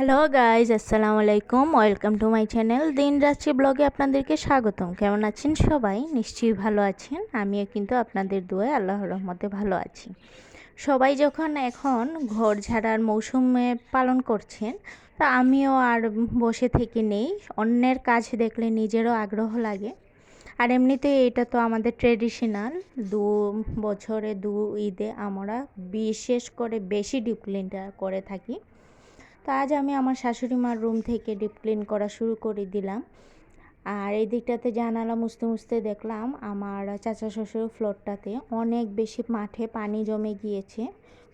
Hello guys, আসসালামু আলাইকুম। Welcome to my channel দিন রাত্রি ব্লগে আপনাদেরকে স্বাগতম। কেমন আছেন সবাই? নিশ্চয়ই ভালো আছেন। আমিও কিন্তু আপনাদের দোয়ায় আল্লাহর রহমতে ভালো আছি। সবাই যখন এখন ঘর ঝাড়ার মৌসুমে পালন করছেন, তা আমিও আর বসে থেকে নেই। অন্যের কাজ দেখলে নিজেরও আগ্রহ লাগে। আর এমনিতে এটা তো আমাদের ট্রেডিশনাল, 2 বছরে 2 ঈদে আমরা বিশেষ করে বেশি ডিপ ক্লিনটা করে থাকি। তো আজ আমি আমার শাশুড়ি মার রুম থেকে ডিপ ক্লিন করা শুরু করে দিলাম। আর এই দিকটাতে জানালা মুছতে মুছতে দেখলাম আমার চাচা শ্বশুর ফ্লোরটাতে অনেক বেশি মাঠে পানি জমে গিয়েছে।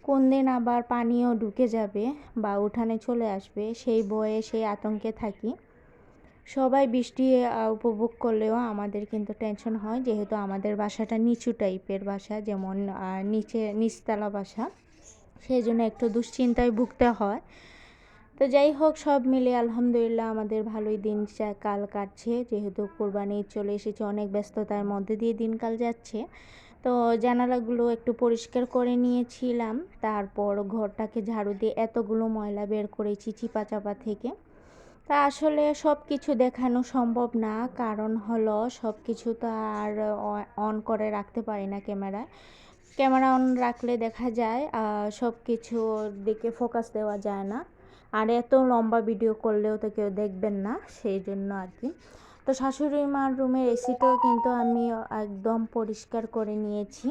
কোন দিন আবার পানিও ঢুকে যাবে বা উঠানে চলে আসবে, সেই ভয়ে সেই আতঙ্কে থাকি। সবাই বৃষ্টি উপভোগ করলেও আমাদের কিন্তু টেনশন হয়, যেহেতু আমাদের বাসাটা নিচু টাইপের বাসা, যেমন নিচতলা বাসা, সেই জন্য একটু দুশ্চিন্তায় ভুগতে হয়। তো যাই হোক, সব মিলে আলহামদুলিল্লাহ আমাদের ভালোই দিন কাল কাটছে। যেহেতু কোরবানি চলে এসেছে, অনেক ব্যস্ততার মধ্যে দিয়ে দিনকাল যাচ্ছে। তো জানালাগুলো একটু পরিষ্কার করে নিয়েছিলাম, তারপর ঘরটাকে ঝাড়ু দিয়ে এতগুলো ময়লা বের করেছি চিপা চাপা থেকে। তা আসলে সব কিছু দেখানো সম্ভব না, কারণ হলো সব কিছু তো আর অন করে রাখতে পারি না। ক্যামেরা অন রাখলে দেখা যায় সব কিছুর দিকে ফোকাস দেওয়া যায় না, আর এত লম্বা ভিডিও করলেও তো কেউ দেখবেন না, সেই জন্য আর কি। তো শাশুড়ি মার রুমের এসিটাও কিন্তু আমি একদম পরিষ্কার করে নিয়েছি,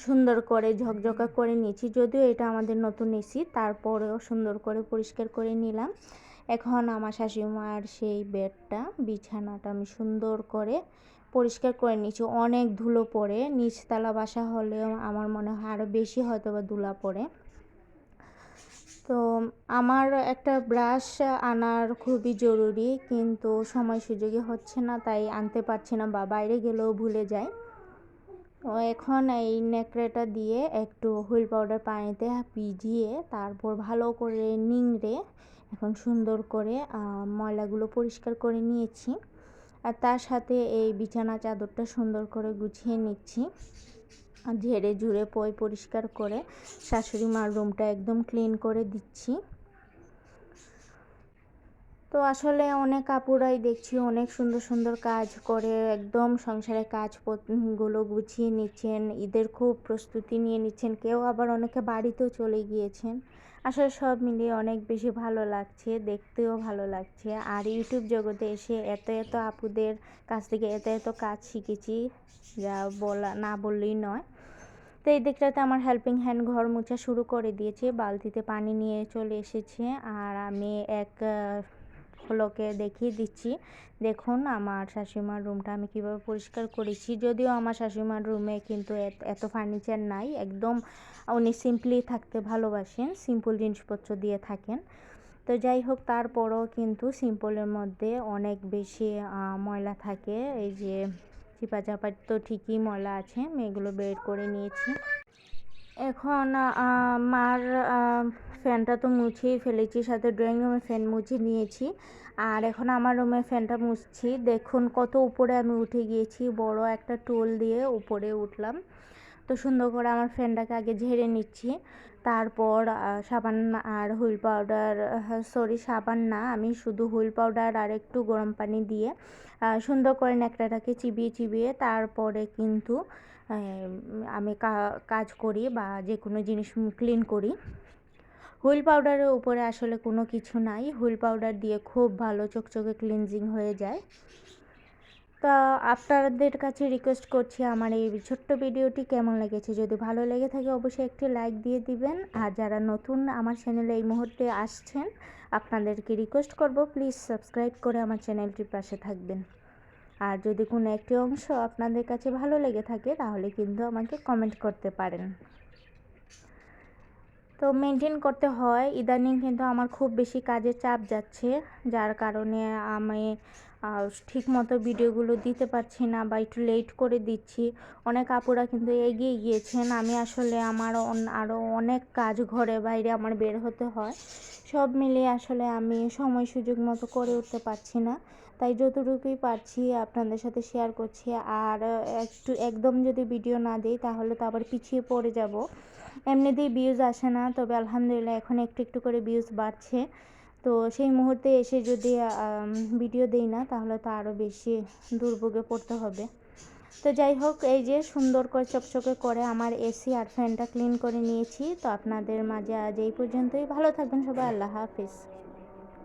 সুন্দর করে ঝকঝকা করে নিয়েছি। যদিও এটা আমাদের নতুন এসি, তারপরেও সুন্দর করে পরিষ্কার করে নিলাম। এখন আমার শাশুড়িমার সেই বেডটা, বিছানাটা আমি সুন্দর করে পরিষ্কার করে নিয়েছি। অনেক ধুলো পড়ে, নিচতলা বাসা হলেও আমার মনে হয় আরও বেশি হয়তো বা ধুলা পড়ে। তো আমার একটা ব্রাশ আনার খুবই জরুরি, কিন্তু সময় সুযোগই হচ্ছে না, তাই আনতে পারছি না বা বাইরে গেলেও ভুলে যাই। তো এখন এই নেকড়েটা দিয়ে একটু হুইল পাউডার পানিতে ভিজিয়ে তারপর ভালো করে নিংড়ে এখন সুন্দর করে ময়লাগুলো পরিষ্কার করে নিয়েছি। আর তার সাথে এই বিছানা চাদরটা সুন্দর করে গুছিয়ে নিচ্ছি, ঝেড়ে ঝুড়ে পরিষ্কার করে শাশুড়ি মার রুমটা একদম ক্লিন করে দিচ্ছি। তো আসলে অনেক আপুরাই দেখছি অনেক সুন্দর সুন্দর কাজ করে, একদম সংসারের কাজগুলো গুছিয়ে নিচ্ছেন, ঈদের খুব প্রস্তুতি নিয়ে নিচ্ছেন, কেউ আবার অনেকে বাড়িতেও চলে গিয়েছেন। আসলে সব মিলিয়ে অনেক বেশি ভালো লাগছে, দেখতেও ভালো লাগছে। আর ইউটিউব জগতে এসে এত এত আপুদের কাছ থেকে এত এত কাজ শিখেছি, যা না বললেই নয়। তো এই দিকটাতে আমার হেল্পিং হ্যান্ড ঘর মোছা শুরু করে দিয়েছে, বালতিতে পানি নিয়ে চলে এসেছে। আর আমি এক লোকে দেখিয়ে দিচ্ছি, দেখুন আমার শাশুড়িমার রুমটা আমি কিভাবে পরিষ্কার করেছি। যদিও আমার শাশুড়িমার রুমে কিন্তু এত ফার্নিচার নাই, একদম উনি সিম্পলি থাকতে ভালোবাসেন, সিম্পল জিনিসপত্র দিয়ে থাকেন। তো যাই হোক, তারপরও কিন্তু সিম্পলের মধ্যে অনেক বেশি ময়লা থাকে। এই যে চিপা চাপা তো ঠিকই ময়লা আছে, আমি এগুলো বের করে নিয়েছি। এখন মার ফ্যানটা তো মুছেই ফেলেছি, সাথে ড্রয়িং রুমের ফ্যান মুছে নিয়েছি। আর এখন আমার রুমের ফ্যানটা মুছছি। দেখুন কত উপরে আমি উঠে গিয়েছি, বড় একটা টুল দিয়ে উপরে উঠলাম। তো সুন্দর করে আমার ফ্যানটাকে আগে ঝেড়ে নিচ্ছি, তারপর সাবান আর হুইল পাউডার, সাবান না, আমি শুধু হুইল পাউডার আর একটু গরম পানি দিয়ে সুন্দর করে ন্যাকড়াটাকে চিবিয়ে চিবিয়ে তারপরে কিন্তু আমি কাজ করি বা যে কোনো জিনিস ক্লিন করি। হুইল পাউডারের উপরে আসলে কোনো কিছু নাই, হুইল পাউডার দিয়ে খুব ভালো চকচকে ক্লিনজিং হয়ে যায়। তা আপনাদের কাছে রিকোয়েস্ট করছি, আমার এই ছোট্ট ভিডিওটি কেমন লেগেছে, যদি ভালো লেগে থাকে অবশ্যই একটি লাইক দিয়ে দিবেন। আর যারা নতুন আমার চ্যানেলে এই মুহূর্তে আসছেন, আপনাদেরকে রিকোয়েস্ট করব প্লিজ সাবস্ক্রাইব করে আমার চ্যানেলটির পাশে থাকবেন। আর যদি কোনো একটি অংশ আপনাদের কাছে ভালো লেগে থাকে তাহলে কিন্তু আমাকে কমেন্ট করতে পারেন। তো মেনটেন করতে হয়, ইদানিং কিন্তু আমার খুব বেশি কাজের চাপ যাচ্ছে, যার কারণে আমি ঠিক মতো ভিডিওগুলো দিতে পারছি না বা একটু লেট করে দিচ্ছি। অনেক আপুরা কিন্তু এগিয়ে গিয়েছেন, আমি আসলে আমার আরও অনেক কাজ ঘরে বাইরে আমার বের হতে হয়, সব মিলিয়ে আসলে আমি সময় সুযোগ মতো করে উঠতে পারছি না। তাই যতটুকুই পারছি আপনাদের সাথে শেয়ার করছি। আর একদম যদি ভিডিও না দিই তাহলে তো আবার পিছিয়ে পড়ে যাব। এমনিতেই ভিউজ আসে না, তবে আলহামদুলিল্লাহ এখন একটু একটু করে ভিউজ বাড়ছে। তো সেই মুহূর্তে এসে যদি ভিডিও দেই না তাহলে তো আরও বেশি দুর্ভোগে পড়তে হবে। তো যাই হোক, এই যে সুন্দর করে চকচকে করে আমার এসি আর ফ্যানটা ক্লিন করে নিয়েছি। তো আপনাদের মাঝে আজ এই পর্যন্তই। ভালো থাকবেন সবাই, আল্লাহ হাফিজ।